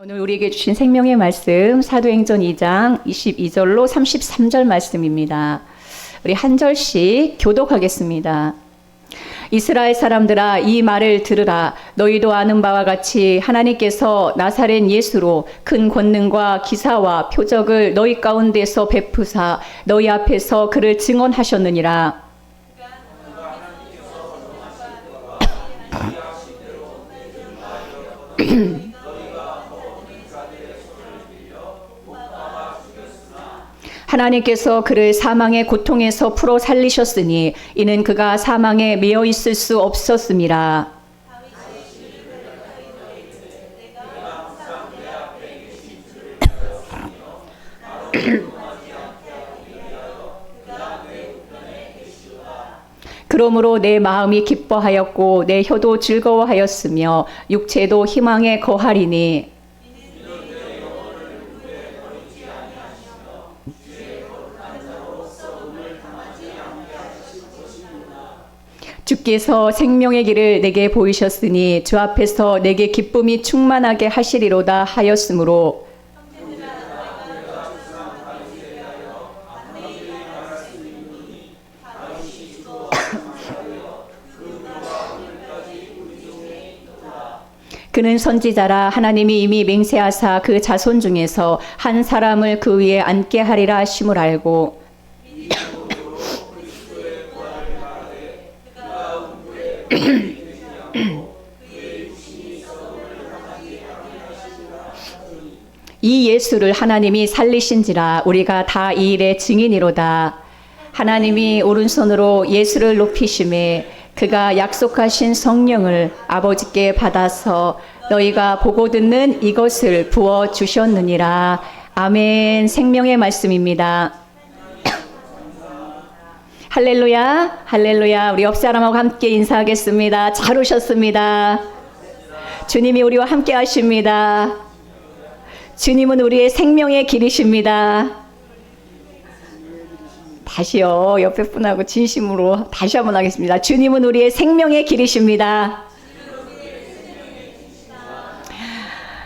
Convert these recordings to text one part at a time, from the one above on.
오늘 우리에게 주신 생명의 말씀 사도행전 2장 22절로 33절 말씀입니다. 우리 한 절씩 교독하겠습니다. 이스라엘 사람들아 이 말을 들으라. 너희도 아는 바와 같이 하나님께서 나사렛 예수로 큰 권능과 기사와 표적을 너희 가운데서 베푸사 너희 앞에서 그를 증언하셨느니라. 하나님께서 그를 사망의 고통에서 풀어 살리셨으니 이는 그가 사망에 매여 있을 수 없었음이라. 그러므로 내 마음이 기뻐하였고 내 혀도 즐거워하였으며 육체도 희망에 거하리니 주께서 생명의 길을 내게 보이셨으니 주 앞에서 내게 기쁨이 충만하게 하시리로다 하였으므로 그는 선지자라. 하나님이 이미 맹세하사 그 자손 중에서 한 사람을 그 위에 앉게 하리라 하심을 알고 이 예수를 하나님이 살리신지라. 우리가 다 이 일의 증인이로다. 하나님이 오른손으로 예수를 높이심에 그가 약속하신 성령을 아버지께 받아서 너희가 보고 듣는 이것을 부어 주셨느니라. 아멘. 생명의 말씀입니다. 할렐루야, 할렐루야. 우리 옆 사람하고 함께 인사하겠습니다. 잘 오셨습니다. 주님이 우리와 함께 하십니다. 주님은 우리의 생명의 길이십니다. 다시요, 옆에 분하고 진심으로 다시 한번 하겠습니다. 주님은 우리의 생명의 길이십니다.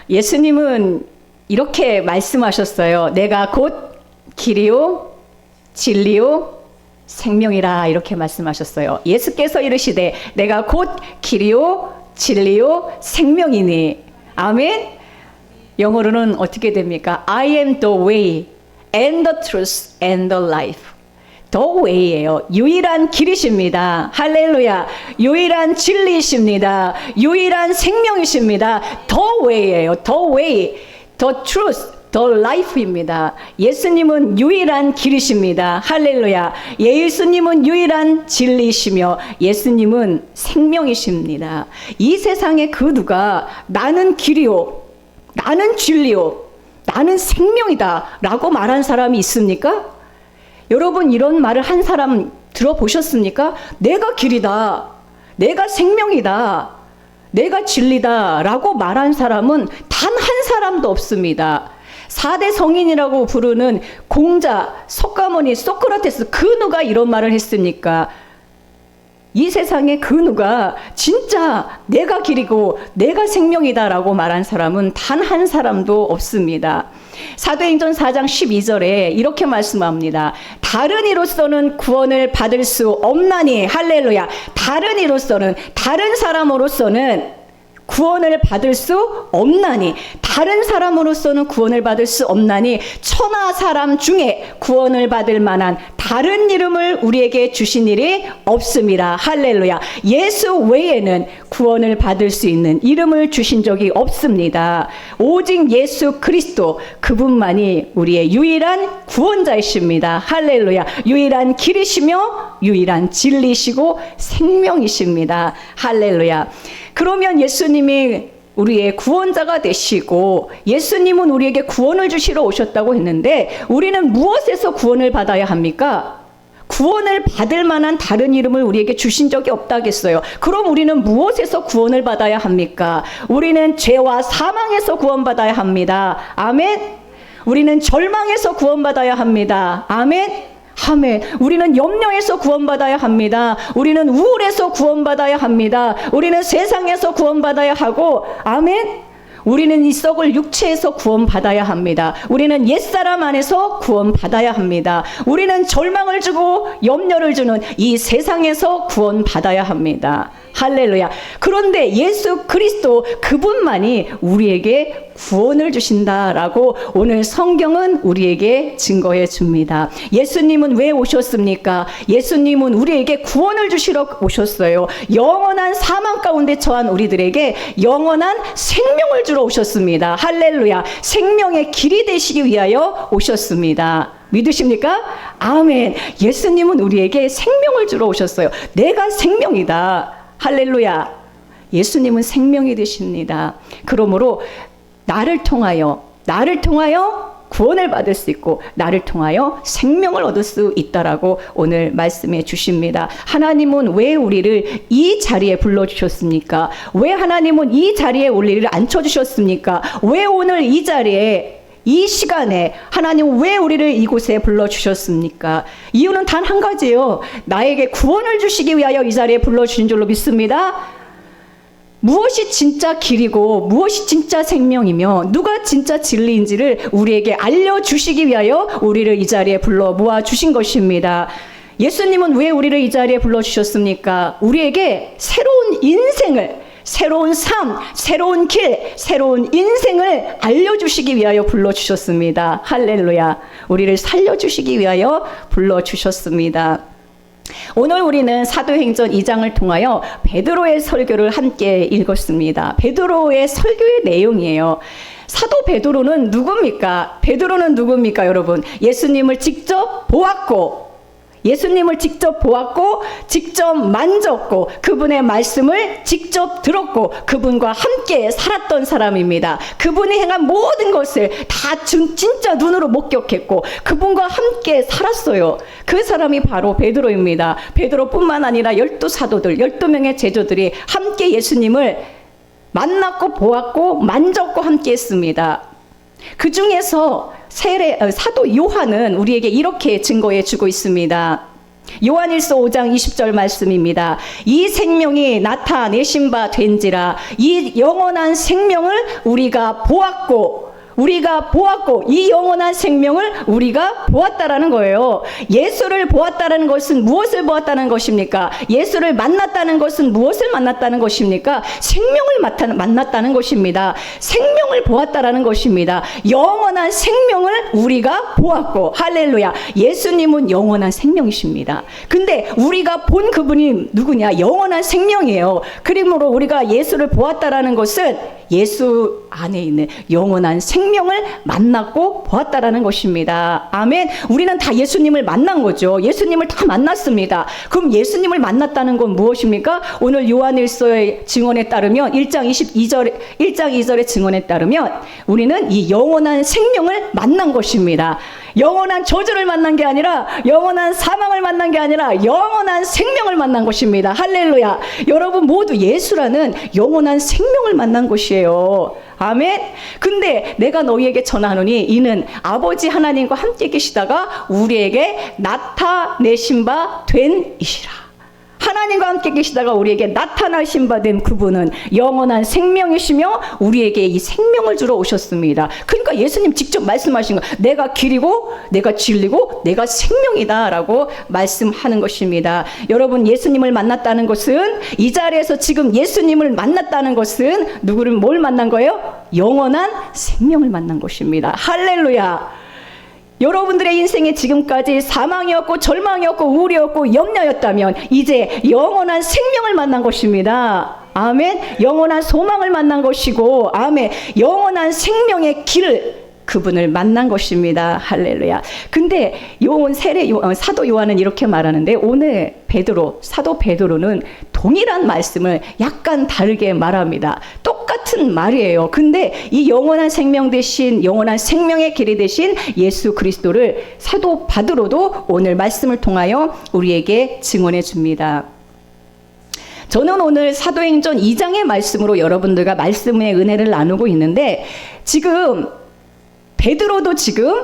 예수님은 이렇게 말씀하셨어요. 내가 곧 길이요, 진리요, 생명이라 이렇게 말씀하셨어요. 예수께서 이르시되 내가 곧 길이요, 진리요, 생명이니. 아멘. 영어로는 어떻게 됩니까? I am the way and the truth and the life. The way예요. 유일한 길이십니다. 할렐루야. 유일한 진리이십니다. 유일한 생명이십니다. The way예요. The way, the truth, the life입니다. 예수님은 유일한 길이십니다. 할렐루야. 예수님은 유일한 진리이시며 예수님은 생명이십니다. 이 세상에 그 누가 나는 길이요, 나는 진리요, 나는 생명이다 라고 말한 사람이 있습니까? 여러분 이런 말을 한 사람 들어보셨습니까? 내가 길이다, 내가 생명이다, 내가 진리다 라고 말한 사람은 단 한 사람도 없습니다. 4대 성인이라고 부르는 공자, 석가모니, 소크라테스 그 누가 이런 말을 했습니까? 이 세상에 그 누가 진짜 내가 길이고 내가 생명이다 라고 말한 사람은 단 한 사람도 없습니다. 사도행전 4장 12절에 이렇게 말씀합니다. 다른 이로서는 구원을 받을 수 없나니. 할렐루야. 다른 이로서는, 다른 사람으로서는 구원을 받을 수 없나니. 다른 사람으로서는 구원을 받을 수 없나니 천하 사람 중에 구원을 받을 만한 다른 이름을 우리에게 주신 일이 없습니다. 할렐루야. 예수 외에는 구원을 받을 수 있는 이름을 주신 적이 없습니다. 오직 예수 그리스도 그분만이 우리의 유일한 구원자이십니다. 할렐루야. 유일한 길이시며 유일한 진리시고 생명이십니다. 할렐루야. 그러면 예수님이 우리의 구원자가 되시고 예수님은 우리에게 구원을 주시러 오셨다고 했는데 우리는 무엇에서 구원을 받아야 합니까? 구원을 받을 만한 다른 이름을 우리에게 주신 적이 없다겠어요. 그럼 우리는 무엇에서 구원을 받아야 합니까? 우리는 죄와 사망에서 구원받아야 합니다. 아멘. 우리는 절망에서 구원받아야 합니다. 아멘. 아멘. 우리는 염려에서 구원받아야 합니다. 우리는 우울에서 구원받아야 합니다. 우리는 세상에서 구원받아야 하고, 아멘. 우리는 이 썩을 육체에서 구원받아야 합니다. 우리는 옛사람 안에서 구원받아야 합니다. 우리는 절망을 주고 염려를 주는 이 세상에서 구원받아야 합니다. 할렐루야. 그런데 예수 그리스도 그분만이 우리에게 구원을 주신다라고 오늘 성경은 우리에게 증거해 줍니다. 예수님은 왜 오셨습니까? 예수님은 우리에게 구원을 주시러 오셨어요. 영원한 사망 가운데 처한 우리들에게 영원한 생명을 주러 오셨습니다. 할렐루야. 생명의 길이 되시기 위하여 오셨습니다. 믿으십니까? 아멘. 예수님은 우리에게 생명을 주러 오셨어요. 내가 생명이다. 할렐루야. 예수님은 생명이 되십니다. 그러므로 나를 통하여 구원을 받을 수 있고 나를 통하여 생명을 얻을 수 있다라고 오늘 말씀해 주십니다. 하나님은 왜 우리를 이 자리에 불러주셨습니까? 왜 하나님은 이 자리에 우리를 앉혀주셨습니까? 왜 오늘 이 자리에 이 시간에 하나님 왜 우리를 이곳에 불러주셨습니까? 이유는 단 한 가지예요. 나에게 구원을 주시기 위하여 이 자리에 불러주신 줄로 믿습니다. 무엇이 진짜 길이고 무엇이 진짜 생명이며 누가 진짜 진리인지를 우리에게 알려주시기 위하여 우리를 이 자리에 불러 모아주신 것입니다. 예수님은 왜 우리를 이 자리에 불러주셨습니까? 우리에게 새로운 인생을, 새로운 삶, 새로운 길, 새로운 인생을 알려주시기 위하여 불러주셨습니다. 할렐루야. 우리를 살려주시기 위하여 불러주셨습니다. 오늘 우리는 사도행전 2장을 통하여 베드로의 설교를 함께 읽었습니다. 베드로의 설교의 내용이에요. 사도 베드로는 누굽니까? 베드로는 누굽니까, 여러분? 예수님을 직접 보았고, 직접 만졌고, 그분의 말씀을 직접 들었고, 그분과 함께 살았던 사람입니다. 그분이 행한 모든 것을 다 진짜 눈으로 목격했고, 그분과 함께 살았어요. 그 사람이 바로 베드로입니다. 베드로뿐만 아니라 12사도들, 12명의 제자들이 함께 예수님을 만났고, 보았고, 만졌고 함께 했습니다. 그 중에서 사도 요한은 우리에게 이렇게 증거해 주고 있습니다. 요한일서 5장 20절 말씀입니다. 이 생명이 나타내신 바 된지라. 이 영원한 생명을 우리가 보았고 이 영원한 생명을 우리가 보았다라는 거예요. 예수를 보았다라는 것은 무엇을 보았다는 것입니까? 예수를 만났다는 것은 무엇을 만났다는 것입니까? 생명을 만났다는 것입니다. 생명을 보았다라는 것입니다. 영원한 생명을 우리가 보았고, 할렐루야. 예수님은 영원한 생명이십니다. 근데 우리가 본 그분이 누구냐? 영원한 생명이에요. 그러므로 우리가 예수를 보았다라는 것은 예수 안에 있는 영원한 생명을 만났고 보았다라는 것입니다. 아멘. 우리는 다 예수님을 만난 거죠. 예수님을 다 만났습니다. 그럼 예수님을 만났다는 건 무엇입니까? 오늘 요한일서의 증언에 따르면 1장 2절의 증언에 따르면 우리는 이 영원한 생명을 만난 것입니다. 영원한 저주를 만난 게 아니라, 영원한 사망을 만난 게 아니라 영원한 생명을 만난 것입니다. 할렐루야. 여러분 모두 예수라는 영원한 생명을 만난 것이에요. 아멘. 근데 내가 너희에게 전하노니 이는 아버지 하나님과 함께 계시다가 우리에게 나타내신 바 된 이시라. 하나님과 함께 계시다가 우리에게 나타나신 바 된 그분은 영원한 생명이시며 우리에게 이 생명을 주러 오셨습니다. 그러니까 예수님 직접 말씀하신 거, 내가 길이고 내가 진리고 내가 생명이다 라고 말씀하는 것입니다. 여러분, 예수님을 만났다는 것은, 이 자리에서 지금 예수님을 만났다는 것은 뭘 만난 거예요? 영원한 생명을 만난 것입니다. 할렐루야. 여러분들의 인생에 지금까지 사망이었고 절망이었고 우울이었고 염려였다면 이제 영원한 생명을 만난 것입니다. 아멘. 영원한 소망을 만난 것이고, 아멘. 영원한 생명의 길을, 그분을 만난 것입니다. 할렐루야. 근데 사도 요한은 이렇게 말하는데, 오늘 사도 베드로는 동일한 말씀을 약간 다르게 말합니다. 똑같은 말이에요. 근데 이 영원한 생명 대신, 영원한 생명의 길이 되신 예수 그리스도를 사도 베드로도 오늘 말씀을 통하여 우리에게 증언해 줍니다. 저는 오늘 사도행전 2장의 말씀으로 여러분들과 말씀의 은혜를 나누고 있는데, 지금 베드로도 지금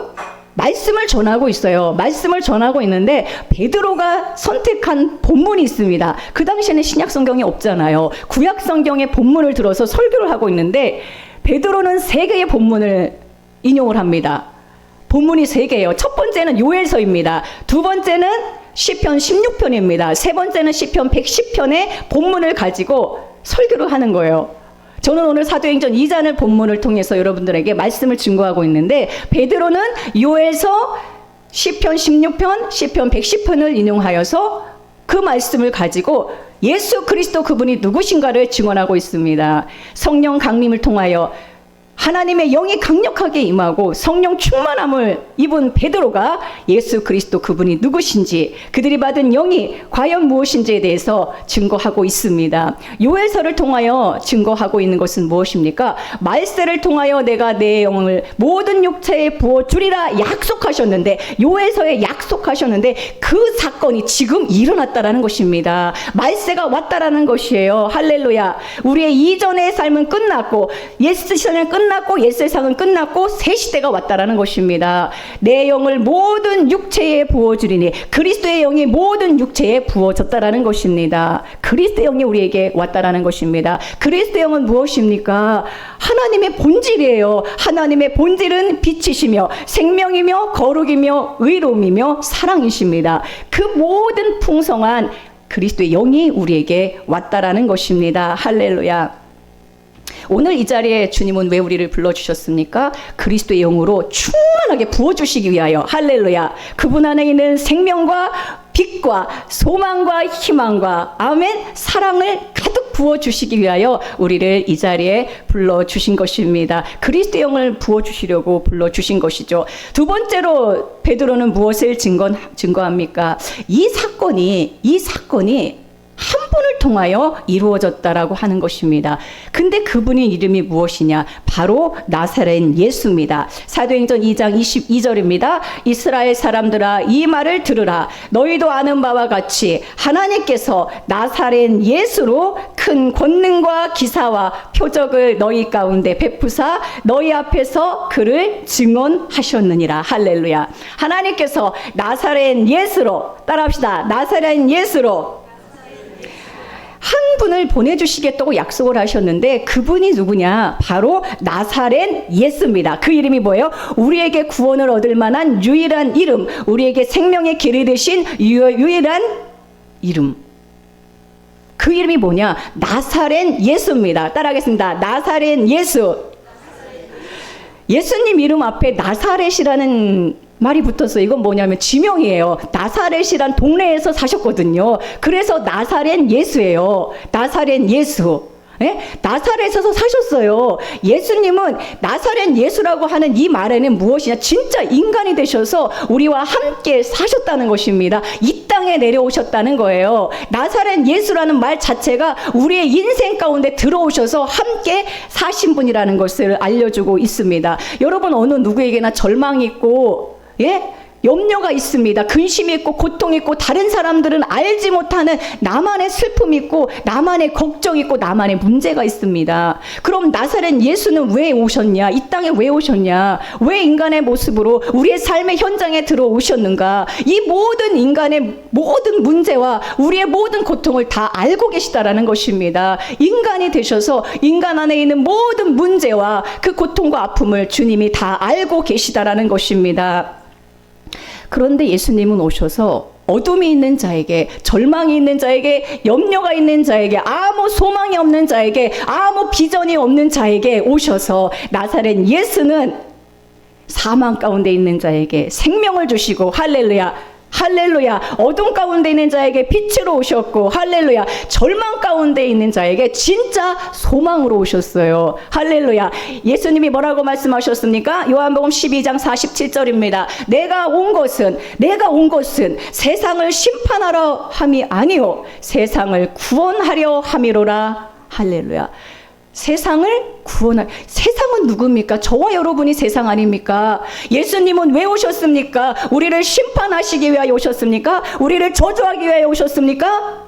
말씀을 전하고 있어요. 말씀을 전하고 있는데 베드로가 선택한 본문이 있습니다. 그 당시에는 신약 성경이 없잖아요. 구약 성경의 본문을 들어서 설교를 하고 있는데, 베드로는 3개의 본문을 인용을 합니다. 본문이 3개예요. 첫 번째는 요엘서입니다. 두 번째는 시편 16편입니다. 세 번째는 시편 110편의 본문을 가지고 설교를 하는 거예요. 저는 오늘 사도행전 2장을 본문을 통해서 여러분들에게 말씀을 증거하고 있는데, 베드로는 요엘서 시편 16편, 시편 110편을 인용하여서 그 말씀을 가지고 예수 그리스도 그분이 누구신가를 증언하고 있습니다. 성령 강림을 통하여 하나님의 영이 강력하게 임하고 성령 충만함을 입은 베드로가 예수 그리스도 그분이 누구신지, 그들이 받은 영이 과연 무엇인지에 대해서 증거하고 있습니다. 요엘서를 통하여 증거하고 있는 것은 무엇입니까? 말세를 통하여 내가 내 영을 모든 육체에 부어주리라 약속하셨는데, 요엘서에 약속하셨는데 그 사건이 지금 일어났다라는 것입니다. 말세가 왔다라는 것이에요. 할렐루야. 우리의 이전의 삶은 끝났고, 옛 시절은 끝났고, 옛 세상은 끝났고, 새 시대가 왔다라는 것입니다. 내 영을 모든 육체에 부어주리니, 그리스도의 영이 모든 육체에 부어졌다라는 것입니다. 그리스도의 영이 우리에게 왔다라는 것입니다. 그리스도의 영은 무엇입니까? 하나님의 본질이에요. 하나님의 본질은 빛이시며 생명이며 거룩이며 의로움이며 사랑이십니다. 그 모든 풍성한 그리스도의 영이 우리에게 왔다라는 것입니다. 할렐루야. 오늘 이 자리에 주님은 왜 우리를 불러주셨습니까? 그리스도의 영으로 충만하게 부어주시기 위하여. 할렐루야. 그분 안에 있는 생명과 빛과 소망과 희망과 아멘 사랑을 가득 부어주시기 위하여 우리를 이 자리에 불러주신 것입니다. 그리스도의 영을 부어주시려고 불러주신 것이죠. 두 번째로 베드로는 무엇을 증거합니까? 이 사건이 한 분을 통하여 이루어졌다라고 하는 것입니다. 근데 그분의 이름이 무엇이냐? 바로 나사렛 예수입니다. 사도행전 2장 22절입니다. 이스라엘 사람들아, 이 말을 들으라. 너희도 아는 바와 같이 하나님께서 나사렛 예수로 큰 권능과 기사와 표적을 너희 가운데 베푸사 너희 앞에서 그를 증언하셨느니라. 할렐루야. 하나님께서 나사렛 예수로, 따라합시다. 나사렛 예수로 한 분을 보내주시겠다고 약속을 하셨는데, 그분이 누구냐? 바로 나사렛 예수입니다. 그 이름이 뭐예요? 우리에게 구원을 얻을 만한 유일한 이름, 우리에게 생명의 길이 되신 유일한 이름. 그 이름이 뭐냐? 나사렛 예수입니다. 따라하겠습니다. 나사렛 예수. 예수님 이름 앞에 나사렛이라는 말이 붙어서 이건 뭐냐면 지명이에요. 나사렛이란 동네에서 사셨거든요. 그래서 나사렛 예수예요. 나사렛 예수. 예? 나사렛에서 사셨어요. 예수님은 나사렛 예수라고 하는 이 말에는 무엇이냐? 진짜 인간이 되셔서 우리와 함께 사셨다는 것입니다. 이 땅에 내려오셨다는 거예요. 나사렛 예수라는 말 자체가 우리의 인생 가운데 들어오셔서 함께 사신 분이라는 것을 알려주고 있습니다. 여러분, 어느 누구에게나 절망이 있고, 예? 염려가 있습니다. 근심이 있고 고통이 있고, 다른 사람들은 알지 못하는 나만의 슬픔이 있고, 나만의 걱정이 있고, 나만의 문제가 있습니다. 그럼 나사렛 예수는 왜 오셨냐? 이 땅에 왜 오셨냐? 왜 인간의 모습으로 우리의 삶의 현장에 들어오셨는가? 이 모든 인간의 모든 문제와 우리의 모든 고통을 다 알고 계시다라는 것입니다. 인간이 되셔서 인간 안에 있는 모든 문제와 그 고통과 아픔을 주님이 다 알고 계시다라는 것입니다. 그런데 예수님은 오셔서 어둠이 있는 자에게, 절망이 있는 자에게, 염려가 있는 자에게, 아무 소망이 없는 자에게, 아무 비전이 없는 자에게 오셔서 나사렛 예수는 사망 가운데 있는 자에게 생명을 주시고, 할렐루야. 할렐루야. 어둠 가운데 있는 자에게 빛으로 오셨고, 할렐루야. 절망 가운데 있는 자에게 진짜 소망으로 오셨어요. 할렐루야. 예수님이 뭐라고 말씀하셨습니까? 요한복음 12장 47절입니다. 내가 온 것은 세상을 심판하러 함이 아니요 세상을 구원하려 함이로라. 할렐루야. 세상은 누굽니까? 저와 여러분이 세상 아닙니까? 예수님은 왜 오셨습니까? 우리를 심판하시기 위하여 오셨습니까? 우리를 저주하기 위하여 오셨습니까?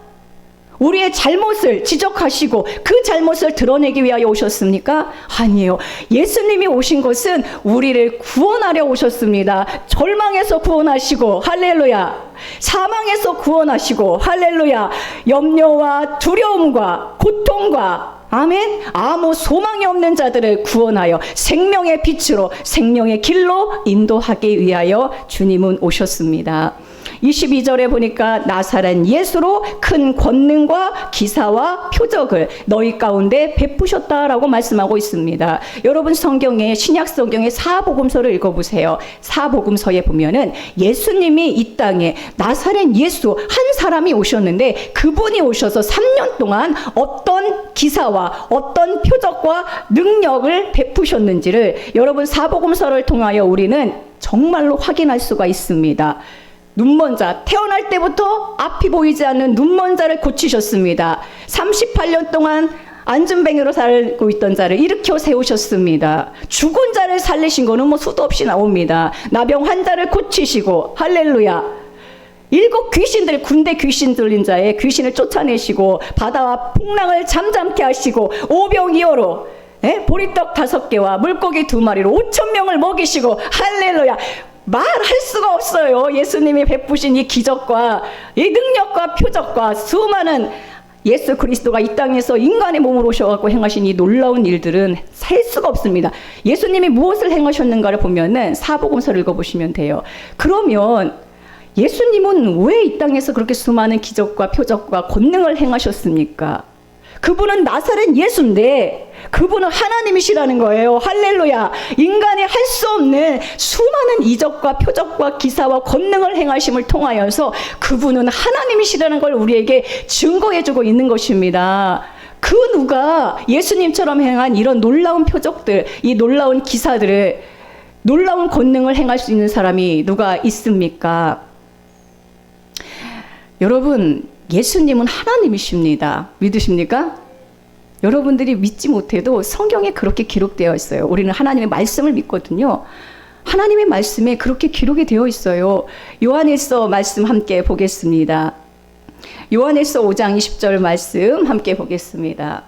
우리의 잘못을 지적하시고 그 잘못을 드러내기 위하여 오셨습니까? 아니에요. 예수님이 오신 것은 우리를 구원하려 오셨습니다. 절망에서 구원하시고, 할렐루야. 사망에서 구원하시고, 할렐루야. 염려와 두려움과 고통과 아멘. 아무 소망이 없는 자들을 구원하여 생명의 빛으로 생명의 길로 인도하기 위하여 주님은 오셨습니다. 22절에 보니까 나사렛 예수로 큰 권능과 기사와 표적을 너희 가운데 베푸셨다라고 말씀하고 있습니다. 여러분 성경에 신약 성경의 사복음서를 읽어보세요. 사복음서에 보면은 예수님이 이 땅에 나사렛 예수 한 사람이 오셨는데 그분이 오셔서 3년 동안 어떤 기사와 어떤 표적과 능력을 베푸셨는지를 여러분 사복음서를 통하여 우리는 정말로 확인할 수가 있습니다. 눈먼 자, 태어날 때부터 앞이 보이지 않는 눈먼 자를 고치셨습니다. 38년 동안 안전뱅이로 살고 있던 자를 일으켜 세우셨습니다. 죽은 자를 살리신 거는 뭐 수도 없이 나옵니다. 나병 환자를 고치시고, 할렐루야. 7 귀신들, 군대 귀신 들린 자의 귀신을 쫓아내시고, 바다와 풍랑을 잠잠케 하시고, 오병이어로 보리떡 5개와 물고기 2마리로 5,000명을 먹이시고, 할렐루야. 말할 수가 없어요. 예수님이 베푸신 이 기적과 이 능력과 표적과 수많은 예수 그리스도가 이 땅에서 인간의 몸으로 오셔갖고 행하신 이 놀라운 일들은 셀 수가 없습니다. 예수님이 무엇을 행하셨는가를 보면은 사복음서를 읽어보시면 돼요. 그러면 예수님은 왜 이 땅에서 그렇게 수많은 기적과 표적과 권능을 행하셨습니까? 그분은 나사렛 예수인데 그분은 하나님이시라는 거예요. 할렐루야. 인간이 할 수 없는 수많은 이적과 표적과 기사와 권능을 행하심을 통하여서 그분은 하나님이시라는 걸 우리에게 증거해주고 있는 것입니다. 그 누가 예수님처럼 행한 이런 놀라운 표적들, 이 놀라운 기사들을, 놀라운 권능을 행할 수 있는 사람이 누가 있습니까? 여러분, 예수님은 하나님이십니다. 믿으십니까? 여러분들이 믿지 못해도 성경에 그렇게 기록되어 있어요. 우리는 하나님의 말씀을 믿거든요. 하나님의 말씀에 그렇게 기록이 되어 있어요. 요한일서 말씀 함께 보겠습니다. 요한일서 5장 20절 말씀 함께 보겠습니다.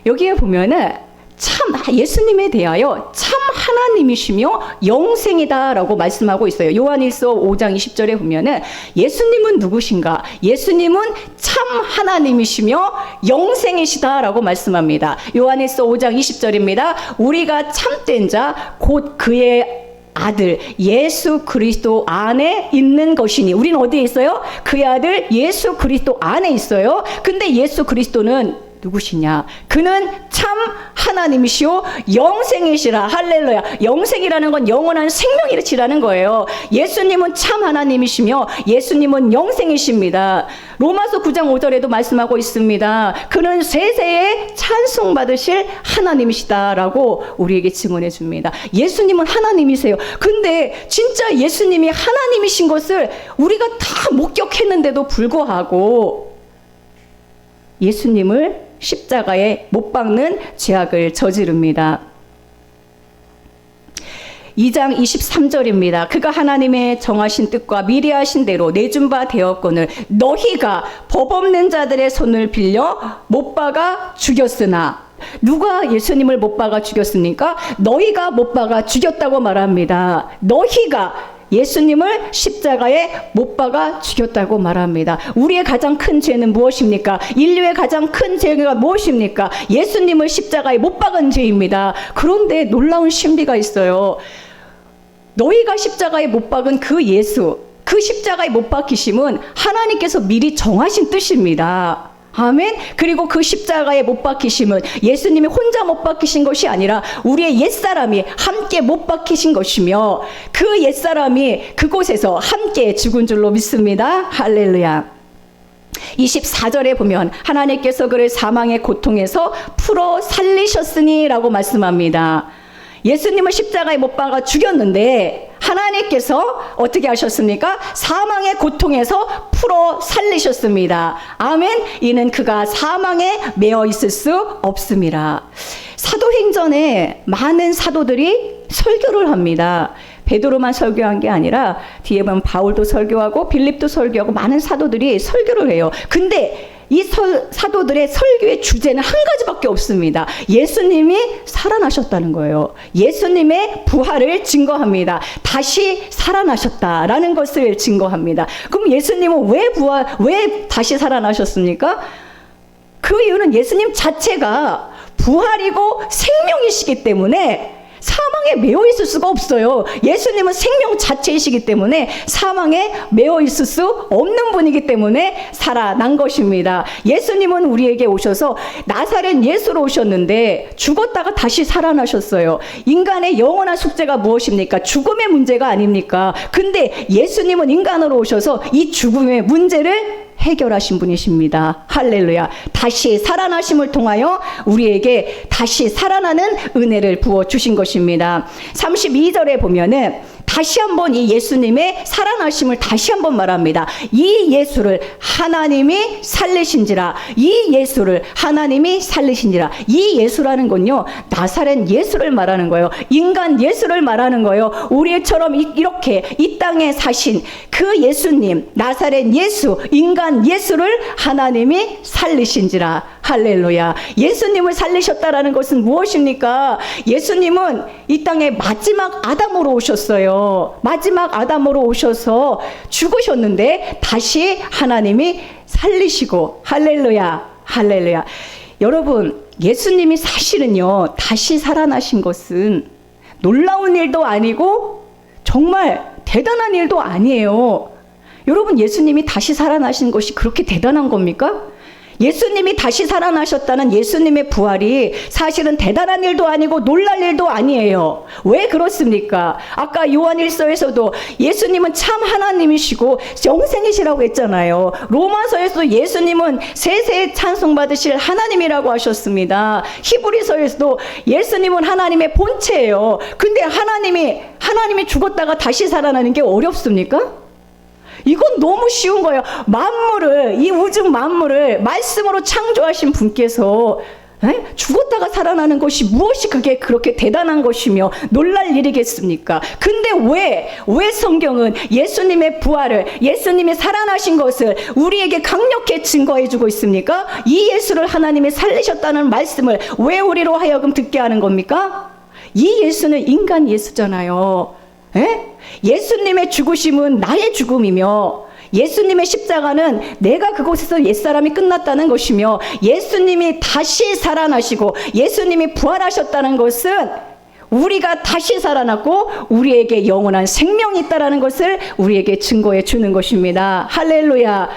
여기에 보면은 참 예수님에 대하여 참 하나님이시며 영생이다라고 말씀하고 있어요. 요한일서 5장 20절에 보면은 예수님은 누구신가? 예수님은 참 하나님이시며 영생이시다라고 말씀합니다. 요한일서 5장 20절입니다. 우리가 참된 자 곧 그의 아들 예수 그리스도 안에 있는 것이니, 우리는 어디에 있어요? 그의 아들 예수 그리스도 안에 있어요. 근데 예수 그리스도는 누구시냐? 그는 참 하나님이시오 영생이시라. 할렐루야. 영생이라는 건 영원한 생명이라는 거예요. 예수님은 참 하나님이시며 예수님은 영생이십니다. 로마서 9장 5절에도 말씀하고 있습니다. 그는 세세에 찬송받으실 하나님이시다라고 우리에게 증언해 줍니다. 예수님은 하나님이세요. 근데 진짜 예수님이 하나님이신 것을 우리가 다 목격했는데도 불구하고 예수님을 십자가에 못 박는 죄악을 저지릅니다. 2장 23절입니다. 그가 하나님의 정하신 뜻과 미리 하신 대로 내준 바 되었거늘 너희가 법 없는 자들의 손을 빌려 못 박아 죽였으나, 누가 예수님을 못 박아 죽였습니까? 너희가 못 박아 죽였다고 말합니다. 너희가 예수님을 십자가에 못 박아 죽였다고 말합니다. 우리의 가장 큰 죄는 무엇입니까? 인류의 가장 큰 죄가 무엇입니까? 예수님을 십자가에 못 박은 죄입니다. 그런데 놀라운 신비가 있어요. 너희가 십자가에 못 박은 그 예수, 그 십자가에 못 박히심은 하나님께서 미리 정하신 뜻입니다. 아멘. 그리고 그 십자가에 못 박히심은 예수님이 혼자 못 박히신 것이 아니라 우리의 옛사람이 함께 못 박히신 것이며, 그 옛사람이 그곳에서 함께 죽은 줄로 믿습니다. 할렐루야. 24절에 보면 하나님께서 그를 사망의 고통에서 풀어 살리셨으니 라고 말씀합니다. 예수님을 십자가에 못 박아 죽였는데 하나님께서 어떻게 하셨습니까? 사망의 고통에서 풀어 살리셨습니다. 아멘. 이는 그가 사망에 매어 있을 수 없습니다. 사도행전에 많은 사도들이 설교를 합니다. 베드로만 설교한 게 아니라 뒤에 보면 바울도 설교하고 빌립도 설교하고 많은 사도들이 설교를 해요. 근데 이 사도들의 설교의 주제는 한 가지밖에 없습니다. 예수님이 살아나셨다는 거예요. 예수님의 부활을 증거합니다. 다시 살아나셨다라는 것을 증거합니다. 그럼 예수님은 왜 다시 살아나셨습니까? 그 이유는 예수님 자체가 부활이고 생명이시기 때문에 사망에 매여 있을 수가 없어요. 예수님은 생명 자체이시기 때문에 사망에 매여 있을 수 없는 분이기 때문에 살아난 것입니다. 예수님은 우리에게 오셔서 나사렛 예수로 오셨는데 죽었다가 다시 살아나셨어요. 인간의 영원한 숙제가 무엇입니까? 죽음의 문제가 아닙니까? 근데 예수님은 인간으로 오셔서 이 죽음의 문제를 해결하신 분이십니다. 할렐루야. 다시 살아나심을 통하여 우리에게 다시 살아나는 은혜를 부어주신 것입니다. 32절에 보면은 다시 한번 이 예수님의 살아나심을 다시 한번 말합니다. 이 예수를 하나님이 살리신지라. 이 예수를 하나님이 살리신지라. 이 예수라는 건요, 나사렛 예수를 말하는 거예요. 인간 예수를 말하는 거예요. 우리처럼 이렇게 이 땅에 사신 그 예수님, 나사렛 예수, 인간 예수를 하나님이 살리신지라. 할렐루야. 예수님을 살리셨다라는 것은 무엇입니까? 예수님은 이 땅에 마지막 아담으로 오셨어요. 마지막 아담으로 오셔서 죽으셨는데 다시 하나님이 살리시고, 할렐루야, 할렐루야. 여러분, 예수님이 사실은요, 다시 살아나신 것은 놀라운 일도 아니고 정말 대단한 일도 아니에요. 여러분, 예수님이 다시 살아나신 것이 그렇게 대단한 겁니까? 예수님이 다시 살아나셨다는 예수님의 부활이 사실은 대단한 일도 아니고 놀랄 일도 아니에요. 왜 그렇습니까? 아까 요한일서에서도 예수님은 참 하나님이시고 영생이시라고 했잖아요. 로마서에서도 예수님은 세세에 찬송받으실 하나님이라고 하셨습니다. 히브리서에서도 예수님은 하나님의 본체예요. 근데 하나님이 죽었다가 다시 살아나는 게 어렵습니까? 이건 너무 쉬운 거예요. 이 우주 만물을 말씀으로 창조하신 분께서 죽었다가 살아나는 것이 무엇이 그게 그렇게 대단한 것이며 놀랄 일이겠습니까? 근데 왜 성경은 예수님의 부활을, 예수님이 살아나신 것을 우리에게 강력히 증거해 주고 있습니까? 이 예수를 하나님이 살리셨다는 말씀을 왜 우리로 하여금 듣게 하는 겁니까? 이 예수는 인간 예수잖아요. 예수님의 죽으심은 나의 죽음이며, 예수님의 십자가는 내가 그곳에서 옛사람이 끝났다는 것이며, 예수님이 다시 살아나시고 예수님이 부활하셨다는 것은 우리가 다시 살아났고 우리에게 영원한 생명이 있다는 것을 우리에게 증거해 주는 것입니다. 할렐루야.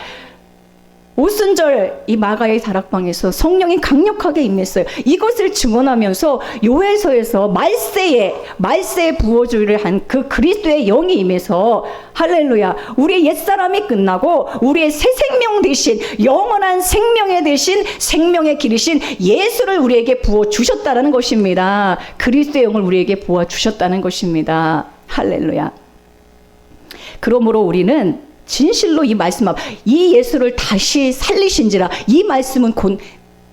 오순절 이 마가의 다락방에서 성령이 강력하게 임했어요. 이것을 증언하면서 요해서에서 말세에 부어주기를 한 그 그리스도의 영이 임해서, 할렐루야, 우리의 옛사람이 끝나고 우리의 새 생명 대신, 영원한 생명의 대신 생명의 길이신 예수를 우리에게 부어주셨다는 것입니다. 그리스도의 영을 우리에게 부어주셨다는 것입니다. 할렐루야. 그러므로 우리는 진실로 이 말씀 앞, 이 예수를 다시 살리신지라, 이 말씀은 곧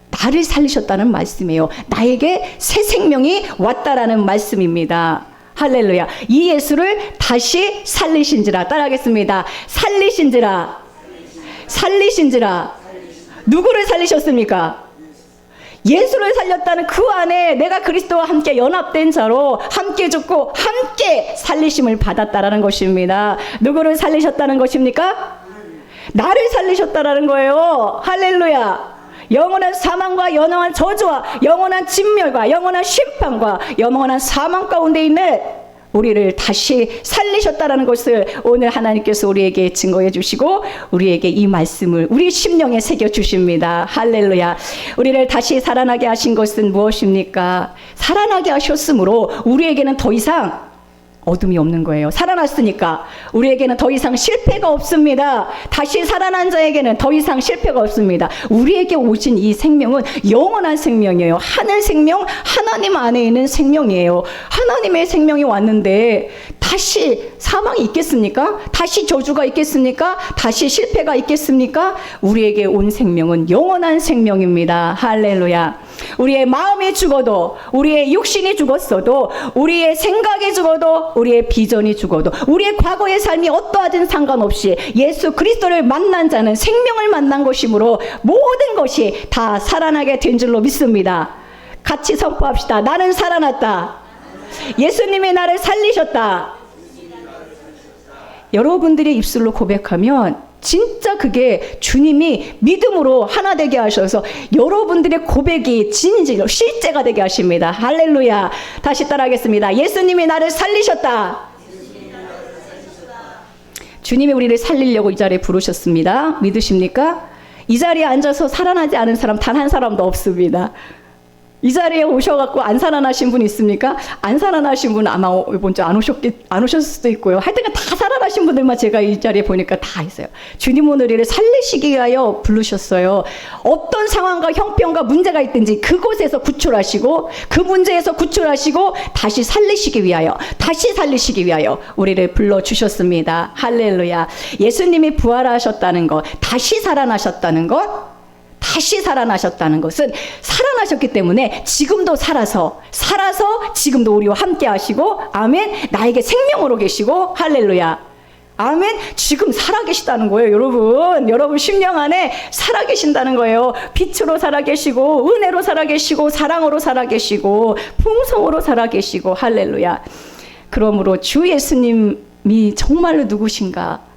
나를 살리셨다는 말씀이에요. 나에게 새 생명이 왔다라는 말씀입니다. 할렐루야. 이 예수를 다시 살리신지라. 따라하겠습니다. 살리신지라. 누구를 살리셨습니까? 예수를 살렸다는 그 안에 내가 그리스도와 함께 연합된 자로 함께 죽고 함께 살리심을 받았다라는 것입니다. 누구를 살리셨다는 것입니까? 나를 살리셨다라는 거예요. 할렐루야. 영원한 사망과 영원한 저주와 영원한 진멸과 영원한 심판과 영원한 사망 가운데 있는 우리를 다시 살리셨다라는 것을 오늘 하나님께서 우리에게 증거해 주시고 우리에게 이 말씀을 우리 심령에 새겨 주십니다. 할렐루야. 우리를 다시 살아나게 하신 것은 무엇입니까? 살아나게 하셨으므로 우리에게는 더 이상 어둠이 없는 거예요. 살아났으니까 우리에게는 더 이상 실패가 없습니다. 다시 살아난 자에게는 더 이상 실패가 없습니다. 우리에게 오신 이 생명은 영원한 생명이에요. 하늘 생명, 하나님 안에 있는 생명이에요. 하나님의 생명이 왔는데 다시 사망이 있겠습니까? 다시 저주가 있겠습니까? 다시 실패가 있겠습니까? 우리에게 온 생명은 영원한 생명입니다. 할렐루야. 우리의 마음이 죽어도, 우리의 육신이 죽었어도, 우리의 생각이 죽어도, 우리의 비전이 죽어도, 우리의 과거의 삶이 어떠하든 상관없이 예수 그리스도를 만난 자는 생명을 만난 것이므로 모든 것이 다 살아나게 된 줄로 믿습니다. 같이 선포합시다. 나는 살아났다. 예수님이 나를 살리셨다. 여러분들의 입술로 고백하면 진짜 그게 주님이 믿음으로 하나 되게 하셔서 여러분들의 고백이 진실로 실제가 되게 하십니다. 할렐루야. 다시 따라하겠습니다. 예수님이 나를 살리셨다. 주님이 우리를 살리려고 이 자리에 부르셨습니다. 믿으십니까? 이 자리에 앉아서 살아나지 않은 사람 단 한 사람도 없습니다. 이 자리에 오셔갖고 안 살아나신 분 있습니까? 안 살아나신 분은 아마 이번 주 안 오셨을 수도 있고요. 하여튼 다 살아나신 분들만 제가 이 자리에 보니까 다 있어요. 주님은 우리를 살리시기 위하여 부르셨어요. 어떤 상황과 형편과 문제가 있든지 그곳에서 구출하시고 그 문제에서 구출하시고 다시 살리시기 위하여 우리를 불러주셨습니다. 할렐루야. 예수님이 부활하셨다는 것, 다시 살아나셨다는 것은 살아나셨기 때문에 지금도 살아서 지금도 우리와 함께 하시고 아멘. 나에게 생명으로 계시고 할렐루야. 아멘. 지금 살아계시다는 거예요. 여러분 심령 안에 살아계신다는 거예요. 빛으로 살아계시고 은혜로 살아계시고 사랑으로 살아계시고 풍성으로 살아계시고 할렐루야. 그러므로 주 예수님이 정말로 누구신가?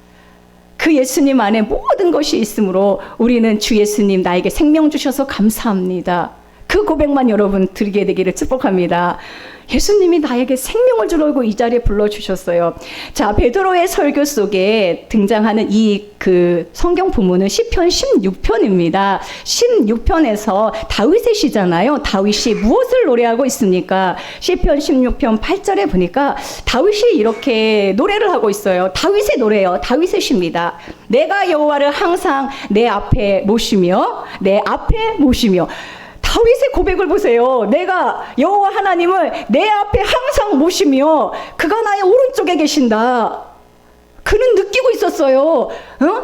그 예수님 안에 모든 것이 있으므로 우리는 주 예수님 나에게 생명 주셔서 감사합니다. 그 고백만 여러분 드리게 되기를 축복합니다. 예수님이 나에게 생명을 주려고 이 자리에 불러주셨어요. 자, 베드로의 설교 속에 등장하는 그 성경 부문은 시편 16편입니다. 16편에서 다윗의 시잖아요. 다윗이 무엇을 노래하고 있습니까? 시편 16편 8절에 보니까 다윗이 이렇게 노래를 하고 있어요. 다윗의 노래예요. 다윗의 시입니다. 내가 여호와를 항상 내 앞에 모시며 다윗의 고백을 보세요. 내가 여호와 하나님을 내 앞에 항상 모시며 그가 나의 오른쪽에 계신다. 그는 느끼고 있었어요.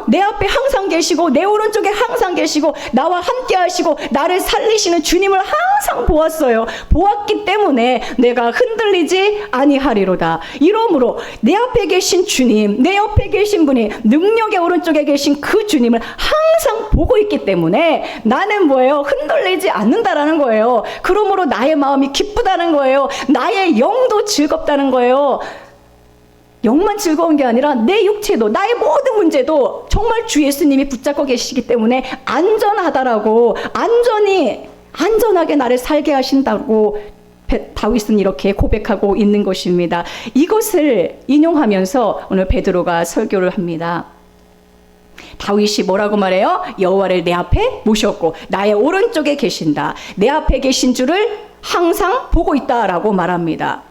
내 앞에 항상 계시고 내 오른쪽에 항상 계시고 나와 함께 하시고 나를 살리시는 주님을 항상 보았어요. 보았기 때문에 내가 흔들리지 아니하리로다. 이러므로 내 앞에 계신 주님, 내 옆에 계신 분이 능력의 오른쪽에 계신 그 주님을 항상 보고 있기 때문에 나는 뭐예요? 흔들리지 않는다라는 거예요. 그러므로 나의 마음이 기쁘다는 거예요. 나의 영도 즐겁다는 거예요. 영만 즐거운 게 아니라 내 육체도 나의 모든 문제도 정말 주 예수님이 붙잡고 계시기 때문에 안전하다라고 안전하게 나를 살게 하신다고 다윗은 이렇게 고백하고 있는 것입니다. 이것을 인용하면서 오늘 베드로가 설교를 합니다. 다윗이 뭐라고 말해요? 여호와를 내 앞에 모셨고 나의 오른쪽에 계신다. 내 앞에 계신 주를 항상 보고 있다라고 말합니다.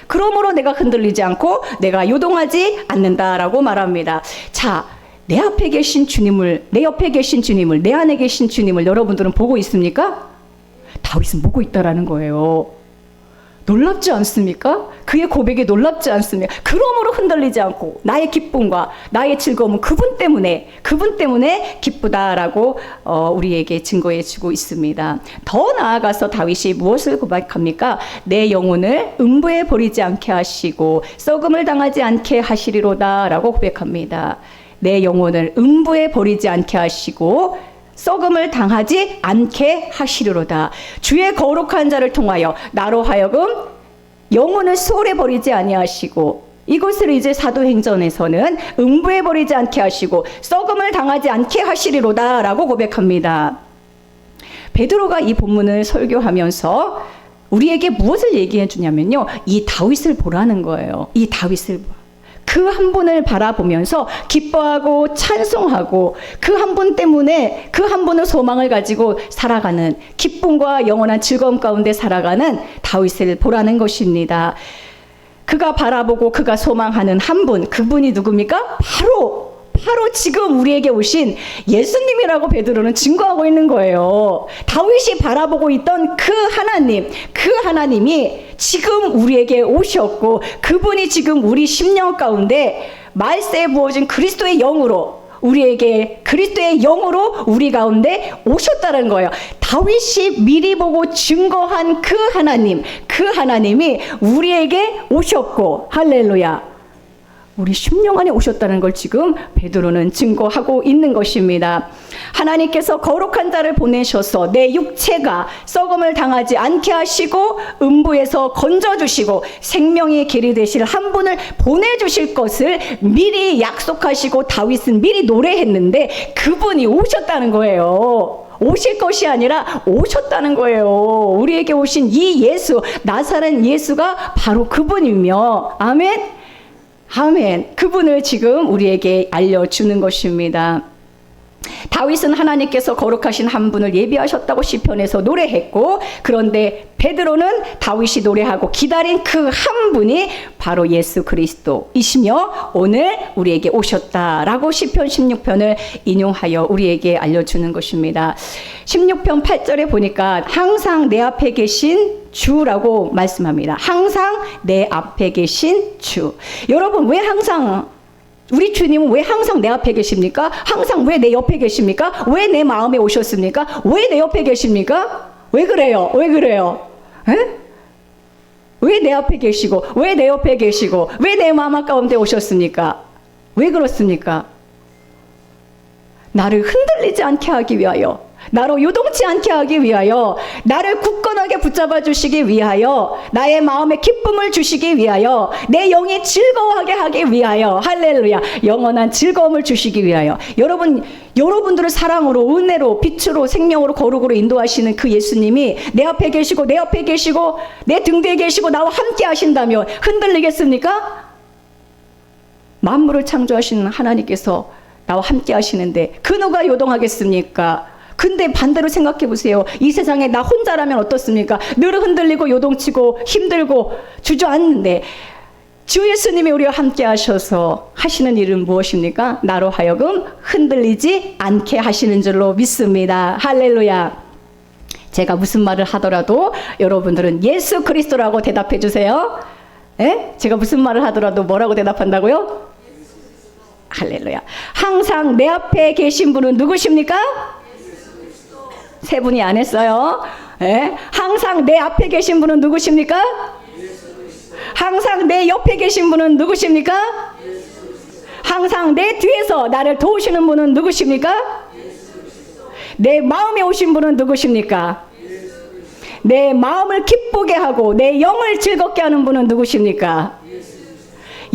그러므로 내가 흔들리지 않고 내가 요동하지 않는다라고 말합니다. 자, 내 앞에 계신 주님을, 내 옆에 계신 주님을, 내 안에 계신 주님을 여러분들은 보고 있습니까? 다윗은 보고 있다라는 거예요. 놀랍지 않습니까? 그의 고백이 놀랍지 않습니까? 그러므로 흔들리지 않고 나의 기쁨과 나의 즐거움은 그분 때문에 기쁘다라고 우리에게 증거해 주고 있습니다. 더 나아가서 다윗이 무엇을 고백합니까? 내 영혼을 음부에 버리지 않게 하시고 썩음을 당하지 않게 하시리로다라고 고백합니다. 내 영혼을 음부에 버리지 않게 하시고 썩음을 당하지 않게 하시리로다. 주의 거룩한 자를 통하여 나로 하여금 영혼을 소홀히 버리지 아니하시고 이것을 이제 사도행전에서는 음부에 버리지 않게 하시고 썩음을 당하지 않게 하시리로다 라고 고백합니다. 베드로가 이 본문을 설교하면서 우리에게 무엇을 얘기해 주냐면요, 이 다윗을 보라는 거예요. 이 다윗을 그 한 분을 바라보면서 기뻐하고 찬송하고 그 한 분 때문에 그 한 분의 소망을 가지고 살아가는, 기쁨과 영원한 즐거움 가운데 살아가는 다윗을 보라는 것입니다. 그가 바라보고 그가 소망하는 한 분, 그분이 누굽니까? 바로 지금 우리에게 오신 예수님이라고 베드로는 증거하고 있는 거예요. 다윗이 바라보고 있던 그 하나님이 지금 우리에게 오셨고, 그분이 지금 우리 심령 가운데 말세에 부어진 그리스도의 영으로 우리 가운데 오셨다는 거예요. 다윗이 미리 보고 증거한 그 하나님이 우리에게 오셨고, 할렐루야, 우리 심령 안에 오셨다는 걸 지금 베드로는 증거하고 있는 것입니다. 하나님께서 거룩한 자를 보내셔서 내 육체가 썩음을 당하지 않게 하시고 음부에서 건져주시고 생명의 길이 되실 한 분을 보내주실 것을 미리 약속하시고 다윗은 미리 노래했는데 그분이 오셨다는 거예요. 오실 것이 아니라 오셨다는 거예요. 우리에게 오신 이 예수, 나사렛 예수가 바로 그분이며, 아멘? 아멘. 그분을 지금 우리에게 알려주는 것입니다. 다윗은 하나님께서 거룩하신 한 분을 예비하셨다고 시편에서 노래했고, 그런데 베드로는 다윗이 노래하고 기다린 그 한 분이 바로 예수 그리스도이시며 오늘 우리에게 오셨다라고 시편 16편을 인용하여 우리에게 알려주는 것입니다. 16편 8절에 보니까 항상 내 앞에 계신 주라고 말씀합니다. 항상 내 앞에 계신 주. 여러분, 왜 항상 우리 주님은 왜 항상 내 앞에 계십니까? 항상 왜 내 옆에 계십니까? 왜 내 마음에 오셨습니까? 왜 내 옆에 계십니까? 왜 그래요? 왜 그래요? 에? 왜 내 앞에 계시고, 왜 내 옆에 계시고, 왜 내 마음 가운데 오셨습니까? 왜 그렇습니까? 나를 흔들리지 않게 하기 위하여, 나로 요동치 않게 하기 위하여, 나를 굳건하게 붙잡아 주시기 위하여, 나의 마음에 기쁨을 주시기 위하여, 내 영이 즐거워하게 하기 위하여, 할렐루야, 영원한 즐거움을 주시기 위하여. 여러분들을 사랑으로, 은혜로, 빛으로, 생명으로, 거룩으로 인도하시는 그 예수님이 내 앞에 계시고, 내 옆에 계시고, 내 등 뒤에 계시고, 나와 함께 하신다면 흔들리겠습니까? 만물을 창조하시는 하나님께서 나와 함께 하시는데 그 누가 요동하겠습니까? 근데 반대로 생각해 보세요. 이 세상에 나 혼자라면 어떻습니까? 늘 흔들리고 요동치고 힘들고 주저앉는데 주 예수님이 우리와 함께 하셔서 하시는 일은 무엇입니까? 나로 하여금 흔들리지 않게 하시는 줄로 믿습니다. 할렐루야. 제가 무슨 말을 하더라도 여러분들은 예수 그리스도라고 대답해 주세요. 에? 제가 무슨 말을 하더라도 뭐라고 대답한다고요? 할렐루야. 항상 내 앞에 계신 분은 누구십니까? 세 분이 안 했어요. 예? 항상 내 앞에 계신 분은 누구십니까? 항상 내 옆에 계신 분은 누구십니까? 항상 내 뒤에서 나를 도우시는 분은 누구십니까? 내 마음에 오신 분은 누구십니까? 내 마음을 기쁘게 하고 내 영을 즐겁게 하는 분은 누구십니까?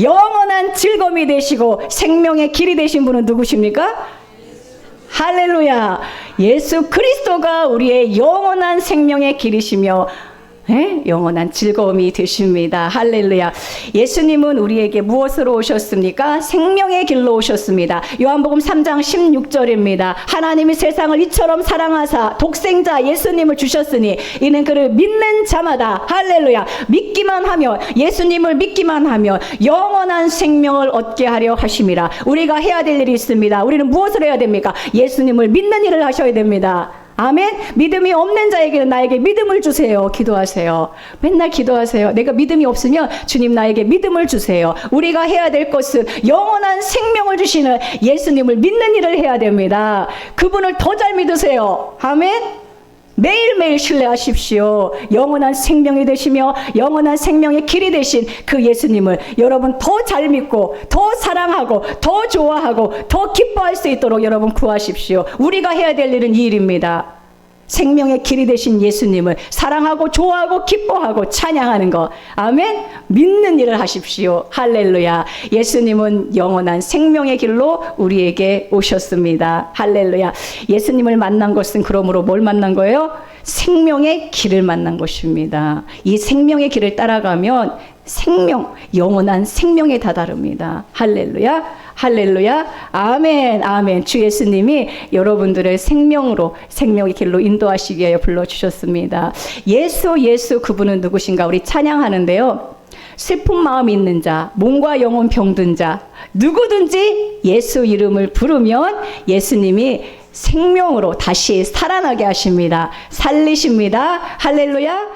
영원한 즐거움이 되시고 생명의 길이 되신 분은 누구십니까? 할렐루야. 예수 그리스도가 우리의 영원한 생명의 길이시며 영원한 즐거움이 되십니다. 할렐루야. 예수님은 우리에게 무엇으로 오셨습니까? 생명의 길로 오셨습니다. 요한복음 3장 16절입니다. 하나님이 세상을 이처럼 사랑하사 독생자 예수님을 주셨으니 이는 그를 믿는 자마다 할렐루야 믿기만 하면 예수님을 믿기만 하면 영원한 생명을 얻게 하려 하심이라. 우리가 해야 될 일이 있습니다. 우리는 무엇을 해야 됩니까? 예수님을 믿는 일을 하셔야 됩니다. 아멘. 믿음이 없는 자에게는 나에게 믿음을 주세요. 기도하세요. 맨날 기도하세요. 내가 믿음이 없으면 주님 나에게 믿음을 주세요. 우리가 해야 될 것은 영원한 생명을 주시는 예수님을 믿는 일을 해야 됩니다. 그분을 더 잘 믿으세요. 아멘. 매일매일 신뢰하십시오. 영원한 생명이 되시며 영원한 생명의 길이 되신 그 예수님을 여러분 더 잘 믿고 더 사랑하고 더 좋아하고 더 기뻐할 수 있도록 여러분 구하십시오. 우리가 해야 될 일은 이 일입니다. 생명의 길이 되신 예수님을 사랑하고 좋아하고 기뻐하고 찬양하는 것. 아멘. 믿는 일을 하십시오. 할렐루야. 예수님은 영원한 생명의 길로 우리에게 오셨습니다. 할렐루야. 예수님을 만난 것은 그러므로 뭘 만난 거예요? 생명의 길을 만난 것입니다. 이 생명의 길을 따라가면 영원한 생명에 다다릅니다. 할렐루야. 할렐루야. 아멘. 아멘. 주 예수님이 여러분들을 생명의 길로 인도하시기 위하여 불러주셨습니다. 예수 그분은 누구신가? 우리 찬양하는데요. 슬픈 마음이 있는 자, 몸과 영혼 병든 자, 누구든지 예수 이름을 부르면 예수님이 생명으로 다시 살아나게 하십니다. 살리십니다. 할렐루야.